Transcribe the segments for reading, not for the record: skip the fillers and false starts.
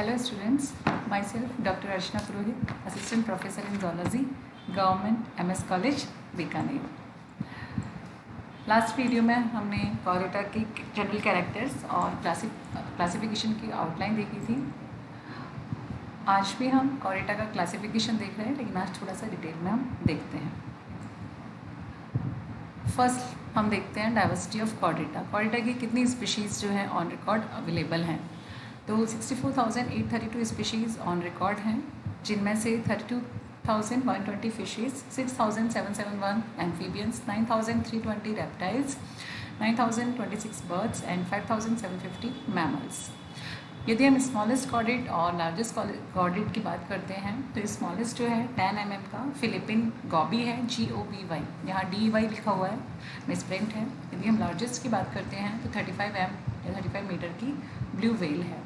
Hello students, myself Dr. Archana Purohit, Assistant Professor in Zoology, Government MS College, Bikaner. Last video में हमने कॉरिटा की general characters और classification की outline देखी थी। आज भी हम कॉरिटा का क्लासिफिकेशन देख रहे हैं, लेकिन आज थोड़ा सा डिटेल में हम देखते हैं। फर्स्ट हम देखते हैं डाइवर्सिटी ऑफ कॉरिटा। कॉरिटा की कितनी स्पीशीज़ जो है ऑन रिकॉर्ड अवेलेबल हैं। तो 64,832 स्पीशीज़ ऑन रिकॉर्ड हैं, जिनमें से 32,120 fishes, 6,771 amphibians, 9,320 reptiles, 9,026 birds and 5,750 mammals. यदि हम स्मॉलेस्ट कॉर्डेट और लार्जेस्ट कॉर्डेट की बात करते हैं तो स्मॉलेस्ट जो है 10 mm का फिलिपिन गॉबी है, GOBY, यहाँ DY लिखा हुआ है, मिसप्रिंट है। यदि हम लार्जेस्ट की बात करते हैं तो 35 या 35 मीटर की ब्लू व्हेल है।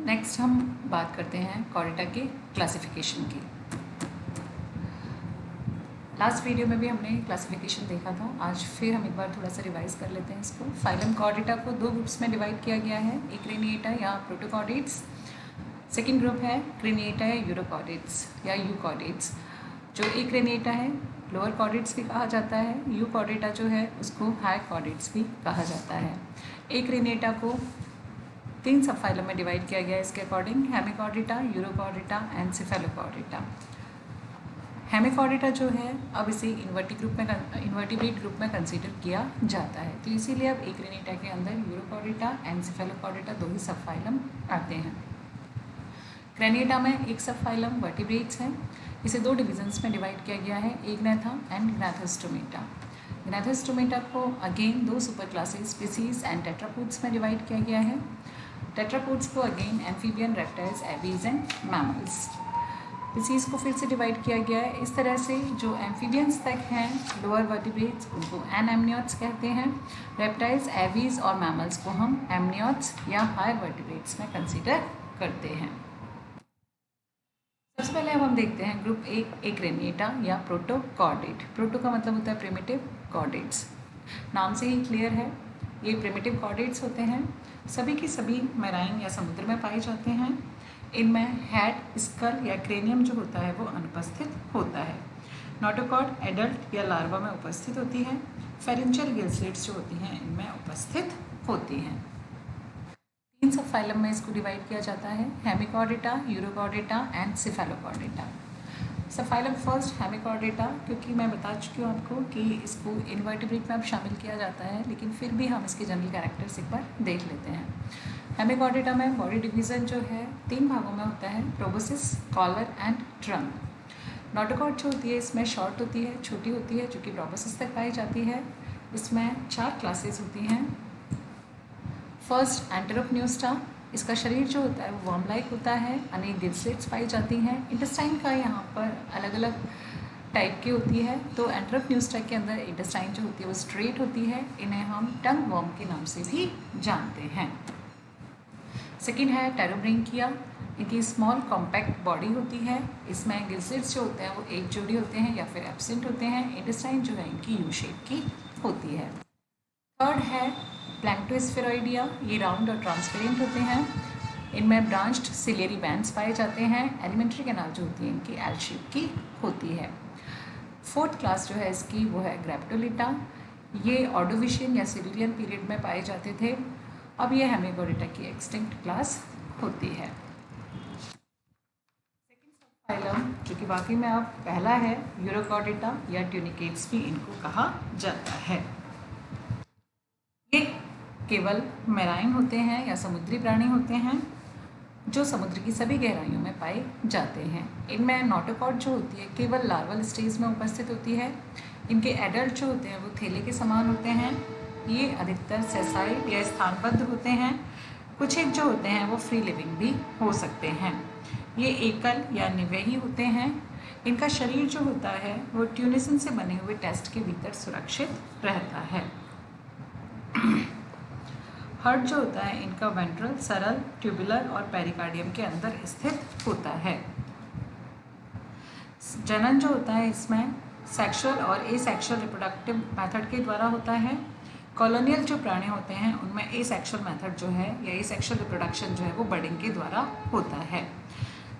नेक्स्ट हम बात करते हैं कॉरिटा के क्लासिफिकेशन की। लास्ट वीडियो में भी हमने क्लासिफिकेशन देखा था, आज फिर हम एक बार थोड़ा सा रिवाइज कर लेते हैं इसको। फाइलम कॉरिटा को दो ग्रुप्स में डिवाइड किया गया है, एक क्रेनिएटा या प्रोटोकॉर्डेट्स, सेकेंड ग्रुप है क्रेनिएटा या यूरोकॉर्डेट्स या यूकॉर्डेट्स। जो एक क्रेनिएटा है लोअर कॉर्डेट्स भी कहा जाता है, यूकॉर्डेटा जो है उसको हाई कॉर्डेट्स भी कहा जाता है। एक क्रेनिएटा को 3 सब फाइलम में डिवाइड किया गया है इसके according, Hemichordata, urochordata and Cephalochordata. Hemichordata जो है अब इसे इन्वर्टिब्रेट ग्रुप में कंसीडर किया जाता है, तो इसीलिए अब एक क्रेनिएटा के अंदर यूरोकॉर्डेटा एंड सेफेलोकॉर्डेटा दो ही सब फाइलम आते हैं। क्रेनिएटा में एक सब फाइलम वर्टिब्रेट्स है, इसे दो डिविजन्स में डिवाइड किया गया है, एग्नेथा एंड ग्नाथोस्टोमेटा। ग्नाथोस्टोमेटा को अगेन दो super classes species and tetrapods में डिवाइड किया गया है। टेट्रापोड्स को again amphibian, reptiles, Abies and mammals. Species को फिर से डिवाइड किया गया है। इस तरह से जो एम्फीबियंस तक हैं लोअर वर्टिब्रेट्स उनको एनएमनियोट्स कहते हैं, रेप्टाइल्स, एबीज और मैमल्स को हम एमनियोट्स या हायर वर्टिब्रेट्स में कंसीडर करते हैं। सबसे पहले अब हम देखते हैं ग्रुप एक क्रेनिएटा या प्रोटोकॉर्डेट। प्रोटो का मतलब होता है प्रिमिटिव, कॉर्डेट्स नाम से ही क्लियर है, ये प्रिमिटिव कॉर्डेट्स होते हैं। सभी की सभी मैराइन या समुद्र में पाए जाते हैं। इनमें हेड, स्कल या क्रेनियम जो होता है वो अनुपस्थित होता है। नोटोकॉर्ड एडल्ट या लार्वा में उपस्थित होती है। फेरेंशियल गिल स्लिट्स जो होती हैं इनमें उपस्थित होती हैं। 3 सब फाइलम में इसको डिवाइड किया जाता है, हेमिकॉर्डेटा, यूरोकॉर्डेटा एंड सेफेलोकॉर्डेटा। सब फाइलम फर्स्ट हेमिकॉर्डेटा, क्योंकि मैं बता चुकी हूँ आपको कि इसको इन्वर्टिब्रेट में अब शामिल किया जाता है, लेकिन फिर भी हम इसके जनरल कैरेक्टर्स एक बार देख लेते हैं। हेमिकॉर्डेटा में बॉडी डिवीज़न जो है 3 भागों में होता है, proboscis, collar and trunk. Notochord जो होती है इसमें शॉर्ट होती है, छोटी होती है, जो कि प्रोबोसिस तक पाई जाती है। इसमें 4 क्लासेस होती हैं। फर्स्ट एंटेरोपन्यूस्टा, इसका शरीर जो होता है वो वर्म लाइक होता है, अनेक गिल स्लिट्स पाई जाती हैं। इंटेस्टाइन का यहाँ पर अलग अलग टाइप की होती है, तो एंटेरोपन्यूस्टा के अंदर इंटेस्टाइन जो होती है वो स्ट्रेट होती है, इन्हें हम टंग वर्म के नाम से भी जानते हैं। सेकेंड है टेरोब्रेंकिया, इनकी स्मॉल कॉम्पैक्ट बॉडी होती है, इसमें गिल स्लिट्स जो होते हैं वो एक जोड़ी होते हैं या फिर एब्सेंट होते हैं। इंटेस्टाइन जो है इनकी यू शेप की होती है। थर्ड है प्लैंक्टोस्फेरॉइडिया, ये राउंड और ट्रांसपेरेंट होते हैं, इनमें ब्रांच्ड सिलियरी बैंड्स पाए जाते हैं। एलिमेंट्री कैनाल जो होती है इनकी एल शेप की होती है। फोर्थ क्लास जो है इसकी वो है ग्रैप्टोलिटा, ये ऑर्डोविशियन या सिल्यूरियन पीरियड में पाए जाते थे, अब ये हेमिकॉर्डेटा की एक्सटिंक्ट क्लास होती है। सेकेंड सब फाइलम जो कि बाकी में अब पहला है यूरोकॉर्डेटा या ट्यूनिकेट्स भी इनको कहा जाता है। ये केवल मैराइन होते हैं या समुद्री प्राणी होते हैं जो समुद्र की सभी गहराइयों में पाए जाते हैं। इनमें नोटोकॉर्ड जो होती है केवल लार्वल स्टेज में उपस्थित होती है। इनके एडल्ट जो होते हैं वो थैले के समान होते हैं। ये अधिकतर सेसाइल या स्थानबद्ध होते हैं, कुछ एक जो होते हैं वो फ्री लिविंग भी हो सकते हैं। ये एकल या निवयी होते हैं। इनका शरीर जो होता है वो ट्यूनिसन से बने हुए टेस्ट के भीतर सुरक्षित रहता है। हार्ट जो होता है इनका वेंट्रल, सरल, ट्यूबुलर और पेरिकार्डियम के अंदर स्थित होता है। जनन जो होता है इसमें सेक्सुअल और एसेक्सुअल रिप्रोडक्टिव मेथड के द्वारा होता है। कॉलोनियल जो प्राणी होते हैं उनमें एसेक्सुअल मेथड जो है या एसेक्सुअल रिप्रोडक्शन जो है वो बर्डिंग के द्वारा होता है।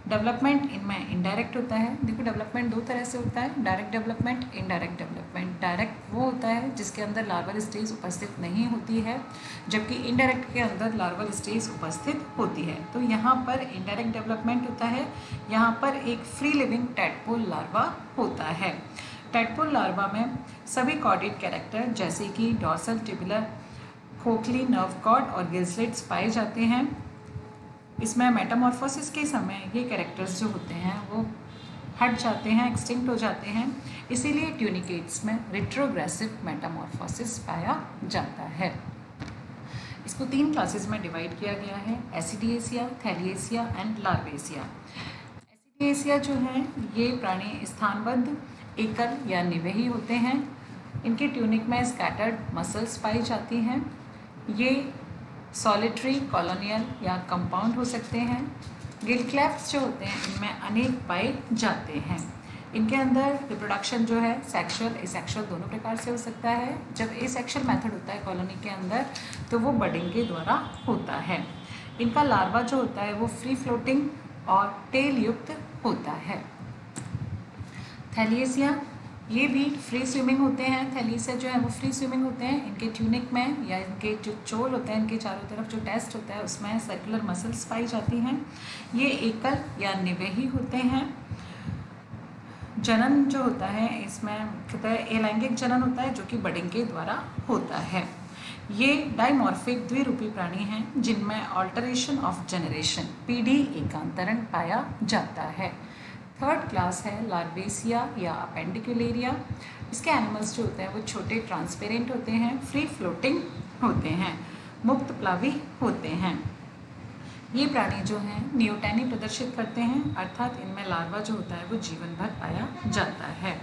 डेवलपमेंट इनमें इनडायरेक्ट होता है। देखो डेवलपमेंट दो तरह से होता है, direct development, indirect development. Direct वो होता है जिसके अंदर लार्वल स्टेज उपस्थित नहीं होती है, जबकि इनडायरेक्ट के अंदर लार्वल स्टेज उपस्थित होती है। तो यहाँ पर इनडायरेक्ट डेवलपमेंट होता है। यहाँ पर एक फ्री लिविंग टैडपोल लार्वा होता है। टैडपोल लार्वा में सभी कॉर्डेट कैरेक्टर जैसे कि डॉर्सल, टिबुलर, खोखली, नर्व कॉर्ड और गिल्सलेट्स पाए जाते हैं। इसमें मेटामॉर्फोसिस के समय ये कैरेक्टर्स जो होते हैं वो हट जाते हैं, एक्सटिंक्ट हो जाते हैं, इसीलिए ट्यूनिकेट्स में रिट्रोग्रेसिव मेटामॉर्फोसिस पाया जाता है। इसको 3 क्लासेस में डिवाइड किया गया है, एसिडिएसिया, थैलिएसिया एंड लार्वेसिया। एसिडिएसिया जो है ये प्राणी स्थानबद्ध, एकल या निवेही होते हैं। इनके ट्यूनिक में स्कैटर्ड मसल्स पाई जाती हैं। ये सॉलिटरी, कॉलोनियल या कंपाउंड हो सकते हैं। गिल क्लेफ्ट्स जो होते हैं इनमें अनेक पाए जाते हैं। इनके अंदर रिप्रोडक्शन जो है सेक्सुअल, एसेक्सुअल दोनों प्रकार से हो सकता है। जब एसेक्सुअल मेथड होता है कॉलोनी के अंदर तो वो बडिंग के द्वारा होता है। इनका लार्वा जो होता है वो फ्री फ्लोटिंग और टेल युक्त होता है। थैलिएसिया ये भी फ्री स्विमिंग होते हैं। थैलिएसिया जो है वो फ्री स्विमिंग होते हैं। इनके ट्यूनिक में या इनके जो चोल होता है, इनके चारों तरफ जो टेस्ट होता है उसमें सर्कुलर मसल्स पाई जाती हैं। ये एकल या निवेही होते हैं। जनन जो होता है इसमें अलैंगिक जनन होता है जो कि बडिंग के द्वारा होता है। ये डाइमॉर्फिक द्विरूपी प्राणी हैं जिनमें ऑल्टरेशन ऑफ जनरेशन, पीढ़ी एकांतरण पाया जाता है। थर्ड क्लास है लार्वेसिया या अपेंडिकुलेरिया। इसके एनिमल्स जो होते हैं वो छोटे, ट्रांसपेरेंट होते हैं, फ्री फ्लोटिंग होते हैं, मुक्त प्लावी होते हैं। ये प्राणी जो हैं नियोटेनी प्रदर्शित करते हैं, अर्थात इनमें लार्वा जो होता है वो जीवन भर पाया जाता है।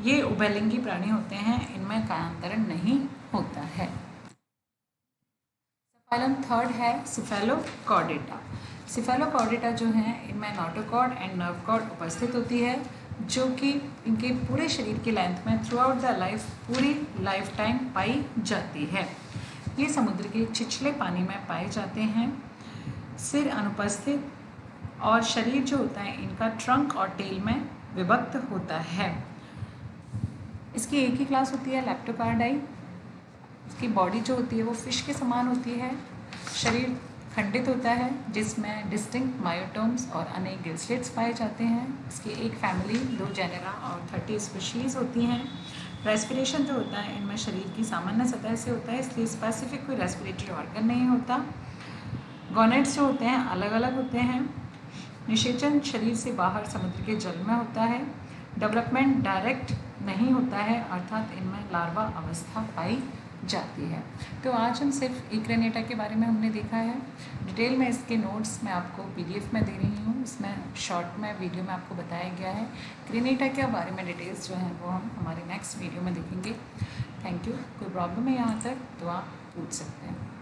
ये उभयलिंगी प्राणी होते हैं, इनमें कायांतरण नहीं होता है। थर्ड है सिफेलोकॉर्डेटा। सिफेलोकॉर्डेटा जो है इनमें नोटोकॉर्ड एंड नर्व कॉर्ड उपस्थित होती है जो कि इनके पूरे शरीर की लेंथ में थ्रू आउट द लाइफ, पूरी लाइफ टाइम पाई जाती है। ये समुद्र के छिछले पानी में पाए जाते हैं। सिर अनुपस्थित और शरीर जो होता है इनका ट्रंक और टेल में विभक्त होता है। इसकी एक ही क्लास होती है लेप्टोकार्डाई। इसकी बॉडी जो होती है वो फिश के समान होती है। शरीर खंडित होता है जिसमें डिस्टिंक्ट मायोटोम्स और अनेक गिल्सलेट्स पाए जाते हैं। इसकी एक फैमिली, 2 जेनेरा और 30 स्पीशीज़ होती हैं। रेस्पिरेशन जो होता है इनमें शरीर की सामान्य सतह से होता है, इसलिए स्पेसिफिक कोई रेस्पिरेटरी ऑर्गन नहीं होता। गोनेट्स जो होते हैं अलग अलग होते हैं। निषेचन शरीर से बाहर समुद्र के जल में होता है। डेवलपमेंट डायरेक्ट नहीं होता है, अर्थात इनमें लार्वा अवस्था पाई जाती है। तो आज हम सिर्फ इक्रेनेटा के बारे में हमने देखा है। डिटेल में इसके नोट्स मैं आपको PDF में दे रही हूँ, इसमें शॉर्ट में वीडियो में आपको बताया गया है। क्रेनेटा के बारे में डिटेल्स जो हैं वो हम हमारे नेक्स्ट वीडियो में देखेंगे। Thank you. कोई प्रॉब्लम है यहाँ तक तो आप पूछ सकते हैं।